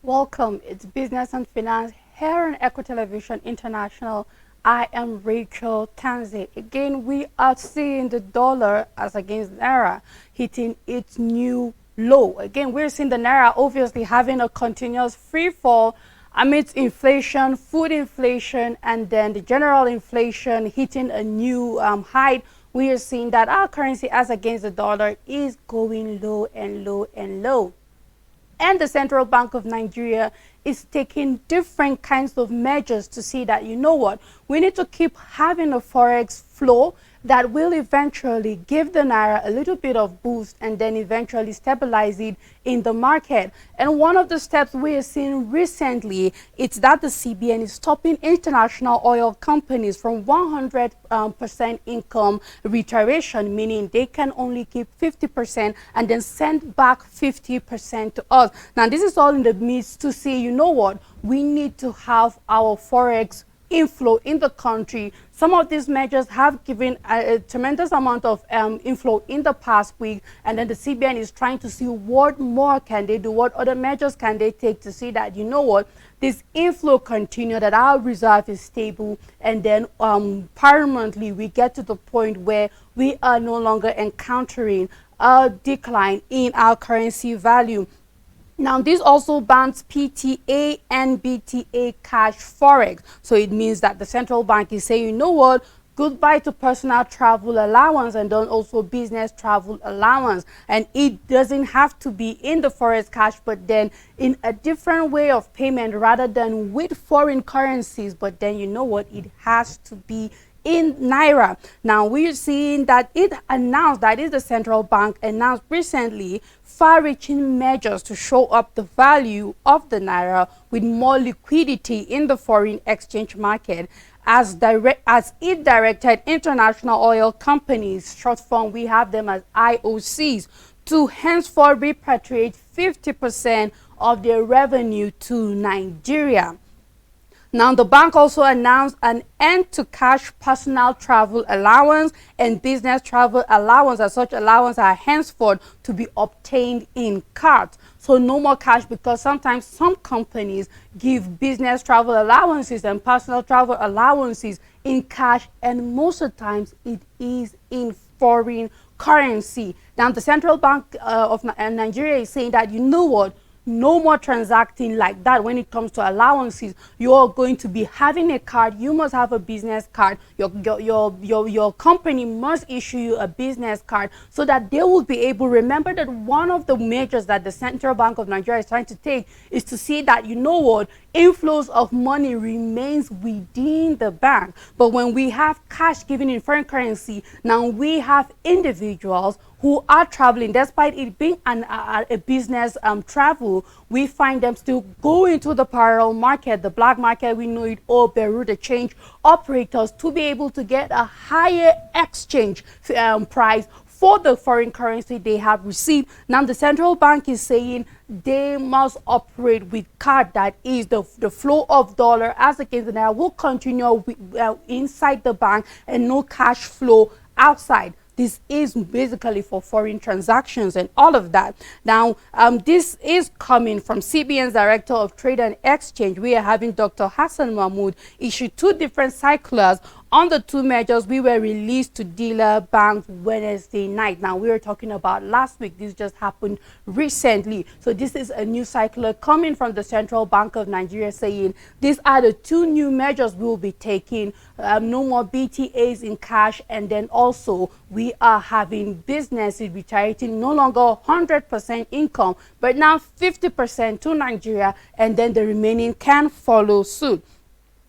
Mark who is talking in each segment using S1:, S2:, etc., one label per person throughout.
S1: Welcome. It's Business and Finance here on Echo Television International. I am Rachel Tanzi. Again, we are seeing the dollar as against Naira hitting its new low. Again, we're seeing the Naira obviously having a continuous free fall amidst inflation, food inflation, and then the general inflation hitting a new height. We are seeing that our currency as against the dollar is going low and low and low. And the Central Bank of Nigeria is taking different kinds of measures to see that, you know what, we need to keep having a forex flow that will eventually give the Naira a little bit of boost and then eventually stabilize it in the market. And one of the steps we are seeing recently, it's that the CBN is stopping international oil companies from 100% income reiteration, meaning they can only keep 50% and then send back 50% to us. Now, this is all in the midst to see, you know what, we need to have our forex inflow in the country. Some of these measures have given a tremendous amount of inflow in the past week, and then the CBN is trying to see what more can they do, what other measures can they take to see that, you know what, this inflow continue, that our reserve is stable, and then permanently we get to the point where we are no longer encountering a decline in our currency value. Now, this also bans PTA and BTA cash forex. So it means that the central bank is saying, you know what, goodbye to personal travel allowance and then also business travel allowance. And it doesn't have to be in the forex cash, but then in a different way of payment rather than with foreign currencies. But then, you know what, it has to be in Naira. Now, we're seeing that it announced, that is the central bank announced recently, far-reaching measures to show up the value of the Naira with more liquidity in the foreign exchange market. As it directed international oil companies, short form we have them as IOCs, to henceforth repatriate 50% of their revenue to Nigeria. Now, the bank also announced an end to cash personal travel allowance and business travel allowance, as such allowance are henceforth to be obtained in cards. So no more cash, because sometimes some companies give business travel allowances and personal travel allowances in cash, and most of the times it is in foreign currency. Now, the Central Bank of Nigeria is saying that, you know what, no more transacting like that when it comes to allowances. You're going to be having a card. You must have a business card. Your company must issue you a business card so that they will be able. Remember that one of the measures that the Central Bank of Nigeria is trying to take is to see that, you know what, inflows of money remains within the bank. But when we have cash given in foreign currency, now we have individuals who are traveling, despite it being a business travel, we find them still going to the parallel market, the black market, we know it all, Beirut exchange operators, to be able to get a higher exchange price for the foreign currency they have received. Now, the central bank is saying they must operate with card, that is the flow of dollar as against the Naira will continue inside the bank and no cash flow outside. This is basically for foreign transactions and all of that. Now, this is coming from CBN's Director of Trade and Exchange. We are having Dr. Hassan Mahmoud issue two different circulars on the two measures we were released to dealer banks Wednesday night. Now, we were talking about last week. This just happened recently. So this is a new circular coming from the Central Bank of Nigeria saying these are the two new measures we will be taking. No more BTAs in cash, and then also we are having businesses retiring no longer 100% income, but now 50% to Nigeria, and then the remaining can follow suit.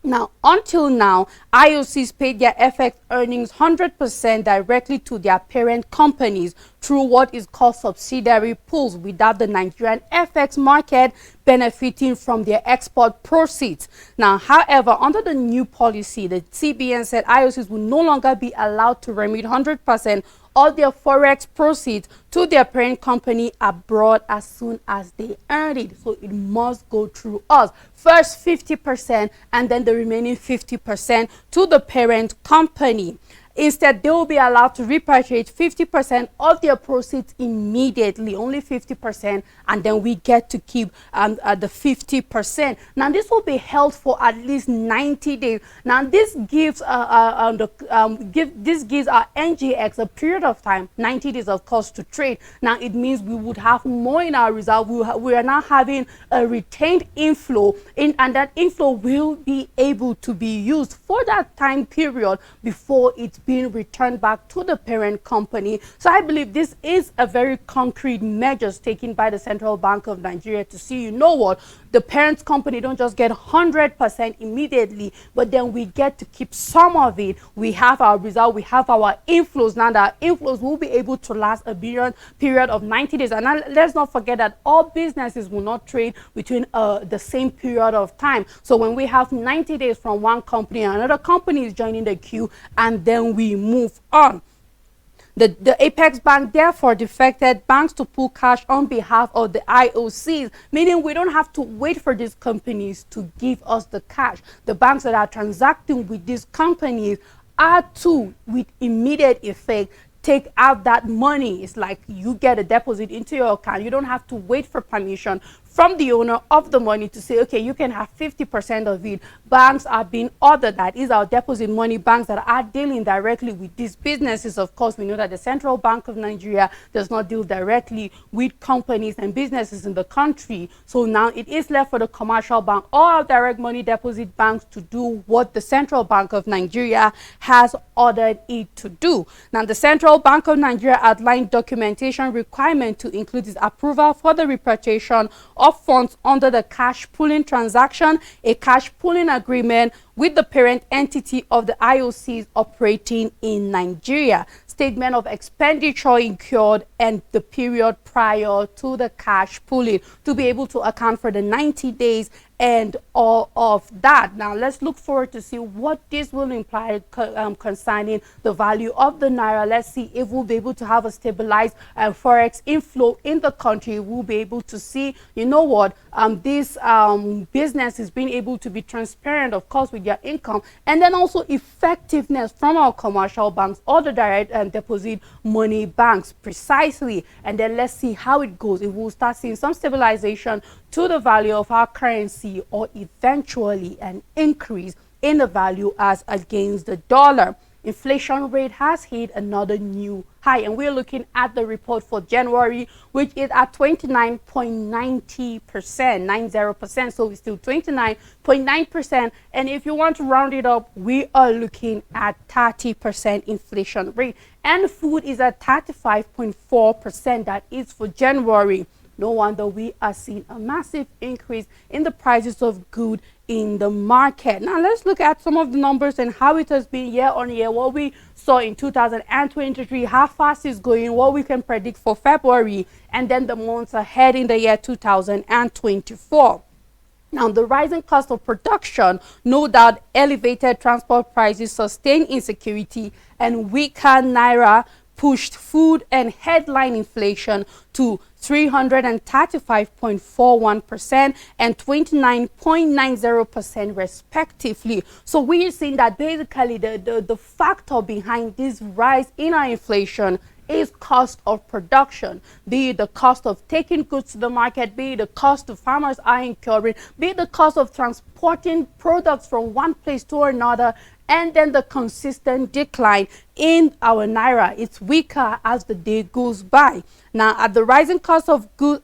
S1: Now, until now, IOCs paid their FX earnings 100% directly to their parent companies through what is called subsidiary pools, without the Nigerian FX market benefiting from their export proceeds. Now, however, under the new policy, the CBN said IOCs will no longer be allowed to remit 100% of their forex proceeds to their parent company abroad as soon as they earn it. So it must go through us. First 50% and then the remaining 50% to the parent company. Instead, they will be allowed to repatriate 50% of their proceeds immediately, only 50%, and then we get to keep the 50%. Now, this will be held for at least 90 days. Now, this gives this gives our NGX a period of time, 90 days, of course, to trade. Now, it means we would have more in our reserve. We are now having a retained inflow, and that inflow will be able to be used for that time period before it's being returned back to the parent company. So I believe this is a very concrete measures taken by the Central Bank of Nigeria to see, you know what, the parent company don't just get 100% immediately, but then we get to keep some of it. We have our result, we have our inflows. Now that inflows will be able to last a period of 90 days. And now, let's not forget that all businesses will not trade between the same period of time. So when we have 90 days from one company, another company is joining the queue, and then we move on. The Apex Bank therefore directed banks to pull cash on behalf of the IOCs, meaning we don't have to wait for these companies to give us the cash. The banks that are transacting with these companies are to, with immediate effect, take out that money. It's like you get a deposit into your account. You don't have to wait for permission from the owner of the money to say, okay, you can have 50% of it. Banks are being ordered, that is our deposit money, banks that are dealing directly with these businesses. Of course, we know that the Central Bank of Nigeria does not deal directly with companies and businesses in the country. So now it is left for the commercial bank or our direct money deposit banks to do what the Central Bank of Nigeria has ordered it to do. Now, the Central Bank of Nigeria outlined documentation requirement to include its approval for the repatriation of funds under the cash pooling transaction, a cash pooling agreement with the parent entity of the IOCs operating in Nigeria, statement of expenditure incurred, and the period prior to the cash pooling to be able to account for the 90 days and all of that. Now, let's look forward to see what this will imply concerning the value of the Naira. Let's see if we'll be able to have a stabilized Forex inflow in the country. We'll be able to see, you know what, this business is being able to be transparent, of course, with their income, and then also effectiveness from our commercial banks or the direct deposit money banks precisely. And then let's see how it goes. If we'll start seeing some stabilization to the value of our currency, or eventually an increase in the value as against the dollar. Inflation rate has hit another new high, and we're looking at the report for January, which is at 29.90%, 90%. So it's still 29.9%. And if you want to round it up, we are looking at 30% inflation rate. And food is at 35.4%. That is for January. No wonder we are seeing a massive increase in the prices of goods in the market. Now, let's look at some of the numbers and how it has been year on year. What we saw in 2023, how fast it's going, what we can predict for February, and then the months ahead in the year 2024. Now, the rising cost of production, no doubt elevated transport prices, sustained insecurity, and weaker Naira pushed food and headline inflation to 335.41% and 29.90% respectively. So we are seeing that basically the factor behind this rise in our inflation is cost of production, be it the cost of taking goods to the market, be it the cost the farmers are incurring, be it the cost of transporting products from one place to another, and then the consistent decline in our Naira. It's weaker as the day goes by. Now, as the rising cost of goods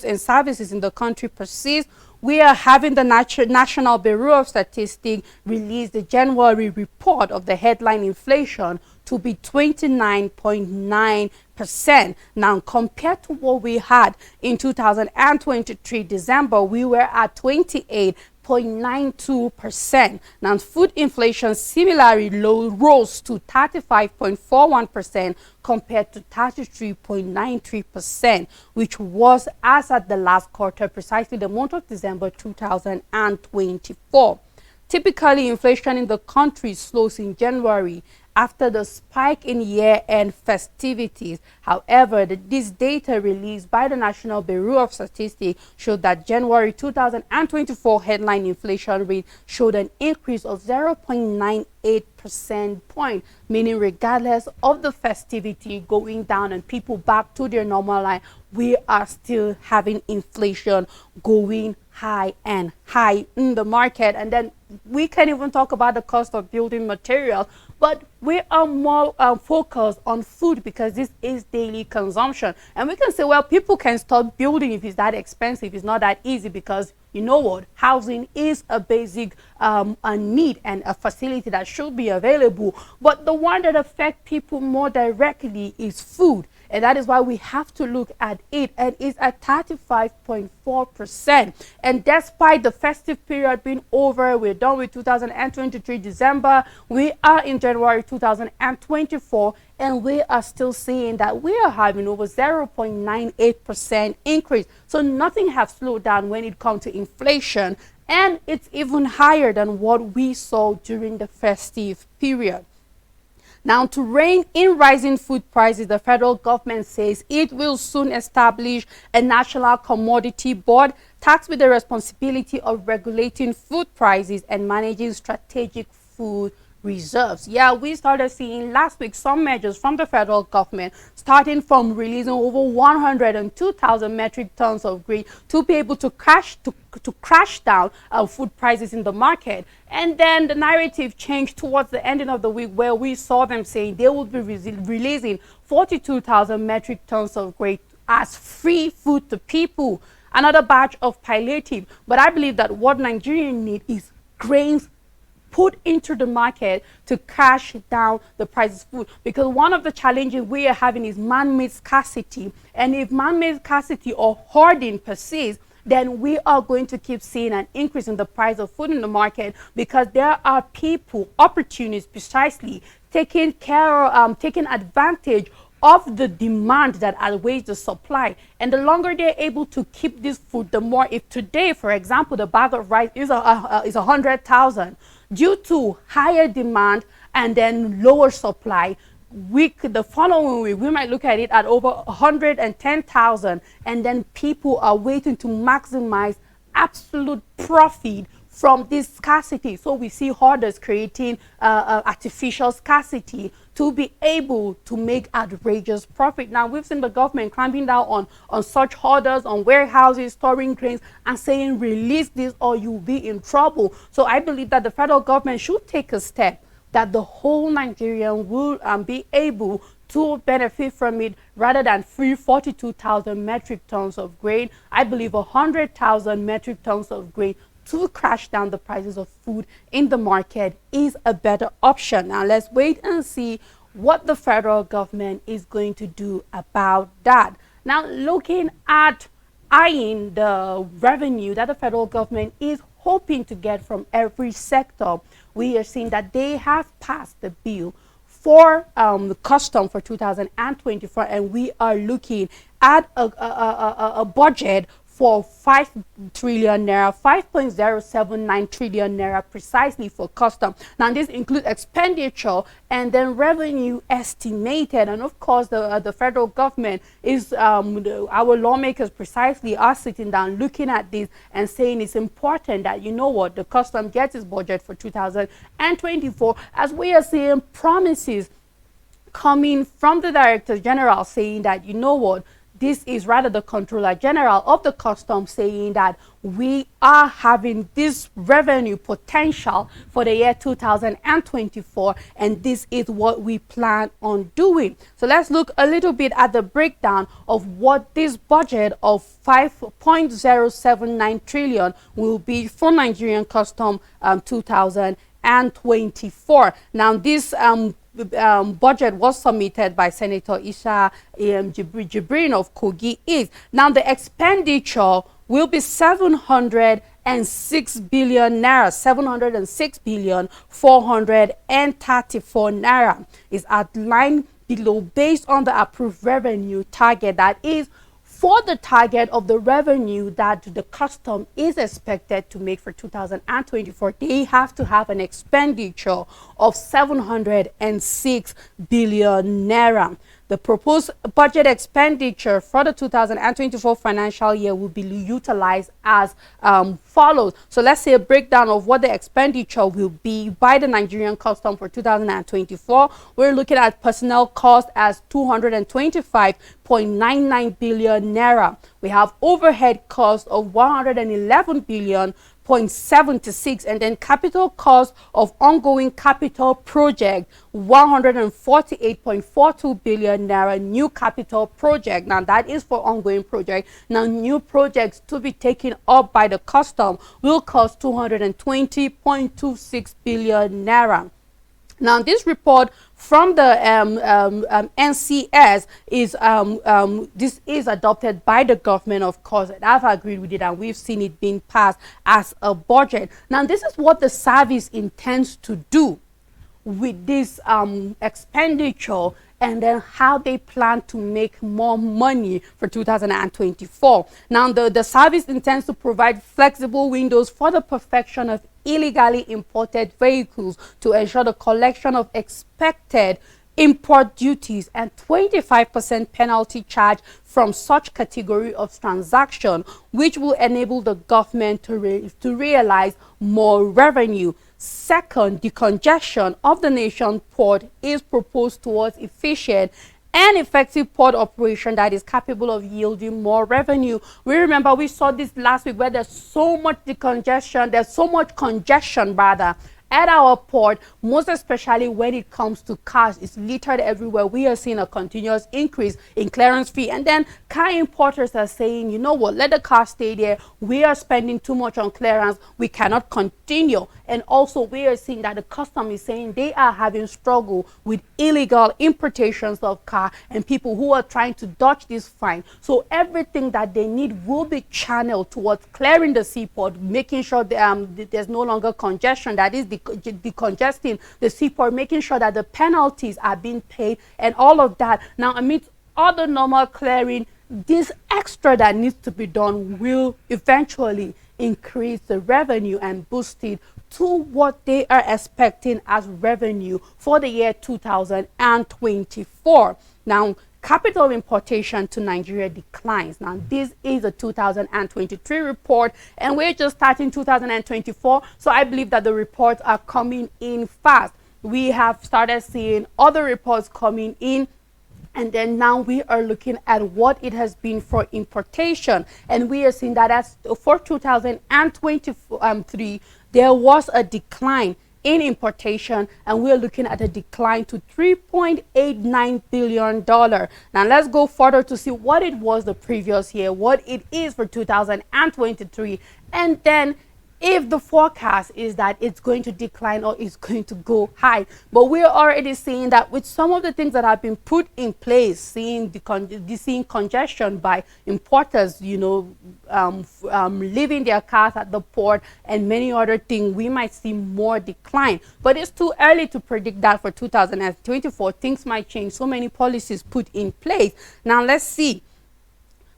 S1: and services in the country persists, we are having the National Bureau of Statistics release the January report of the headline inflation to be 29.9%. Now, compared to what we had in 2023 December, we were at 28.92%. Now, food inflation similarly rose to 35.41% compared to 33.93%, which was as at the last quarter, precisely the month of December 2024. Typically, inflation in the country slows in January after the spike in year-end festivities. However, this data released by the National Bureau of Statistics showed that January 2024 headline inflation rate showed an increase of 0.98% point, meaning regardless of the festivity going down and people back to their normal life, we are still having inflation going high and high in the market. And then we can even talk about the cost of building materials, but we are more focused on food because this is daily consumption. And we can say, well, people can start building if it's that expensive. It's not that easy because you know what? Housing is a basic a need and a facility that should be available. But the one that affects people more directly is food. And that is why we have to look at it. And it's at 35.4%. And despite the festive period being over, we're done with 2023 December. We are in January 2024. And we are still seeing that we are having over 0.98% increase. So nothing has slowed down when it comes to inflation. And it's even higher than what we saw during the festive period. Now, to rein in rising food prices, the federal government says it will soon establish a national commodity board tasked with the responsibility of regulating food prices and managing strategic food reserves. Yeah, we started seeing last week some measures from the federal government, starting from releasing over 102,000 metric tons of grain to be able to crash down food prices in the market. And then the narrative changed towards the ending of the week, where we saw them saying they will be releasing 42,000 metric tons of grain as free food to people. Another batch of palliative. But I believe that what Nigerians need is grains put into the market to crash down the prices of food, because one of the challenges we are having is man-made scarcity. And if man-made scarcity or hoarding persists, then we are going to keep seeing an increase in the price of food in the market, because there are people, opportunists precisely, taking advantage of the demand that outweighs the supply. And the longer they're able to keep this food, the more. If today, for example, the bag of rice is 100,000, due to higher demand and then lower supply, the following week we might look at it at over 110,000, and then people are waiting to maximize absolute profit from this scarcity. So we see hoarders creating artificial scarcity to be able to make outrageous profit. Now, we've seen the government clamping down on such hoarders, on warehouses storing grains, and saying, release this or you'll be in trouble. So I believe that the federal government should take a step that the whole Nigerian will be able to benefit from it, rather than free 42,000 metric tons of grain. I believe 100,000 metric tons of grain to crash down the prices of food in the market is a better option. Now, let's wait and see what the federal government is going to do about that. Now, looking at eyeing the revenue that the federal government is hoping to get from every sector, we are seeing that they have passed the bill for the custom for 2024, and we are looking at a budget for 5 trillion naira, 5.079 trillion naira precisely for custom. Now, this includes expenditure and then revenue estimated. And of course, the federal government is, our lawmakers precisely are sitting down looking at this and saying it's important that, you know what, the custom gets its budget for 2024, as we are seeing promises coming from the Director General saying that, you know what, this is rather the Controller General of the Customs saying that we are having this revenue potential for the year 2024, and this is what we plan on doing. So let's look a little bit at the breakdown of what this budget of 5.079 trillion will be for Nigerian Custom 2024. Now, this budget was submitted by Senator Isa Jibrin of Kogi East. Now, the expenditure will be 706 billion naira, 706 billion 434 naira is outlined below based on the approved revenue target, that is for the target of the revenue that the custom is expected to make for 2024, they have to have an expenditure of 706 billion naira. The proposed budget expenditure for the 2024 financial year will be utilized as follows. So let's say a breakdown of what the expenditure will be by the Nigerian custom for 2024. We're looking at personnel cost as 225.99 billion naira. We have overhead cost of 111 billion 0.76, and then capital cost of ongoing capital project 148.42 billion naira. New capital project, now that is for ongoing project. Now new projects to be taken up by the custom will cost 220.26 billion naira. Now, this report from the NCS is this is adopted by the government, of course, and I've agreed with it, and we've seen it being passed as a budget. Now, this is what the service intends to do with this expenditure, and then how they plan to make more money for 2024. Now, the service intends to provide flexible windows for the perfection of illegally imported vehicles to ensure the collection of expected import duties and 25% penalty charge from such category of transaction, which will enable the government to realize more revenue. Second, decongestion of the nation port is proposed towards efficient and effective port operation that is capable of yielding more revenue. We remember we saw this last week where there's so much decongestion, there's so much congestion rather at our port, most especially when it comes to cars. It's littered everywhere. We are seeing a continuous increase in clearance fee, and then car importers are saying, you know what, let the car stay there. We are spending too much on clearance. We cannot continue. And also we are seeing that the custom is saying they are having struggle with illegal importations of car and people who are trying to dodge this fine. So everything that they need will be channeled towards clearing the seaport, making sure there's no longer congestion, that is decongesting the seaport, making sure that the penalties are being paid and all of that. Now, amidst all the normal clearing, this extra that needs to be done will eventually increase the revenue and boost it to what they are expecting as revenue for the year 2024. Now, capital importation to Nigeria declines. Now, this is a 2023 report, and we're just starting 2024, so I believe that the reports are coming in fast. We have started seeing other reports coming in, and then now we are looking at what it has been for importation, and we are seeing that as for 2023 there was a decline in importation, and we're looking at a decline to $3.89 billion. Now let's go further to see what it was the previous year, what it is for 2023, and then if the forecast is that it's going to decline or it's going to go high. But we're already seeing that with some of the things that have been put in place, seeing congestion by importers, you know, leaving their cars at the port and many other things, we might see more decline. But it's too early to predict that for 2024. Things might change. So many policies put in place. Now let's see.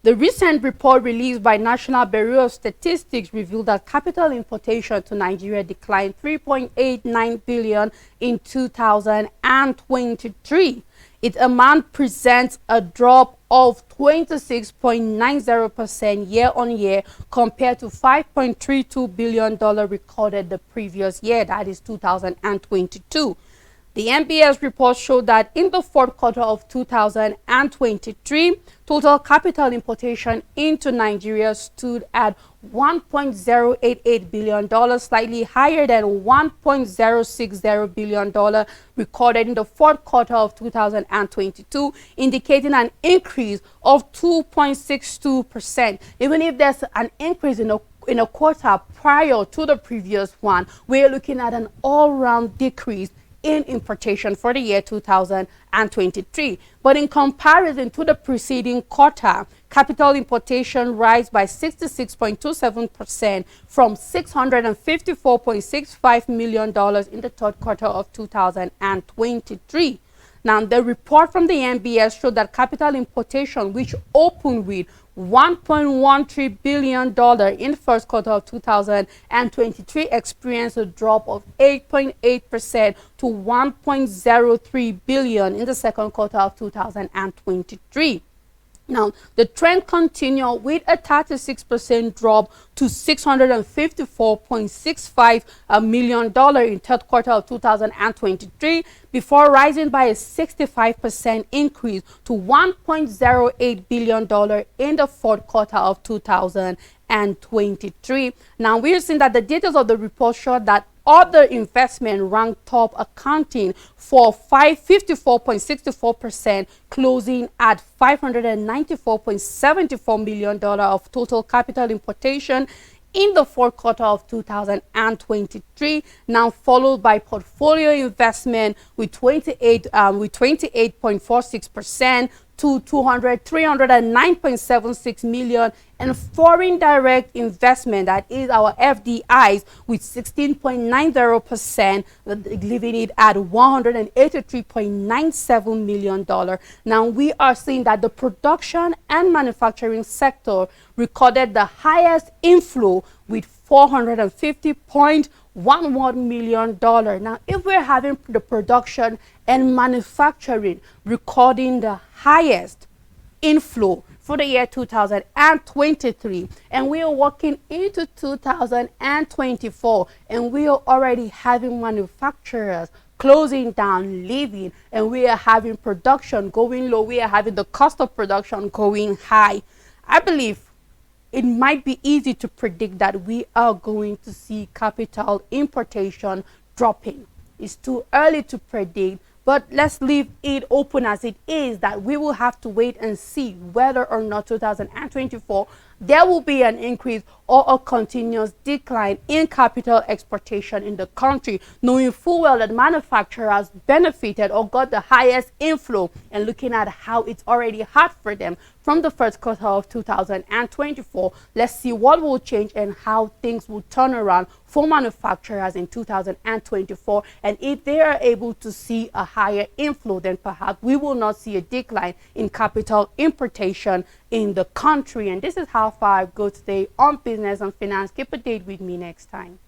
S1: The recent report released by National Bureau of Statistics revealed that capital importation to Nigeria declined 3.89 billion in 2023. Its amount presents a drop of 26.90% year on year compared to $5.32 billion recorded the previous year, that is 2022. The NBS report showed that in the fourth quarter of 2023, total capital importation into Nigeria stood at $1.088 billion, slightly higher than $1.060 billion recorded in the fourth quarter of 2022, indicating an increase of 2.62%. Even if there's an increase in a quarter prior to the previous one, we're looking at an all-round decrease in importation for the year 2023. But in comparison to the preceding quarter, capital importation rise by 66.27% from $654.65 million in the third quarter of 2023. Now, the report from the NBS showed that capital importation, which opened with $1.13 billion in the first quarter of 2023, experienced a drop of 8.8% to $1.03 billion in the second quarter of 2023. Now, the trend continued with a 36% drop to $654.65 million in third quarter of 2023 before rising by a 65% increase to $1.08 billion in the fourth quarter of 2023. Now, we're seeing that the details of the report show that other investment ranked top, accounting for 54.64%, closing at $594.74 million of total capital importation in the fourth quarter of 2023, now followed by portfolio investment with 28.46% to 309.76 million, and foreign direct investment, that is our FDIs, with 16.90%, leaving it at $183.97 million. Now we are seeing that the production and manufacturing sector recorded the highest inflow with $450.11 million. Now, if we're having the production and manufacturing recording the highest inflow for the year 2023, and we are walking into 2024, and we are already having manufacturers closing down, leaving, and we are having production going low, we are having the cost of production going high, I believe it might be easy to predict that we are going to see capital importation dropping. It's too early to predict, but let's leave it open as it is, that we will have to wait and see whether or not 2024 there will be an increase or a continuous decline in capital exportation in the country, knowing full well that manufacturers benefited or got the highest inflow, and looking at how it's already hard for them from the first quarter of 2024. Let's see what will change and how things will turn around for manufacturers in 2024, and if they are able to see a higher inflow, then perhaps we will not see a decline in capital importation in the country. And this is how far I go today on Business and Finance. Keep a date with me next time.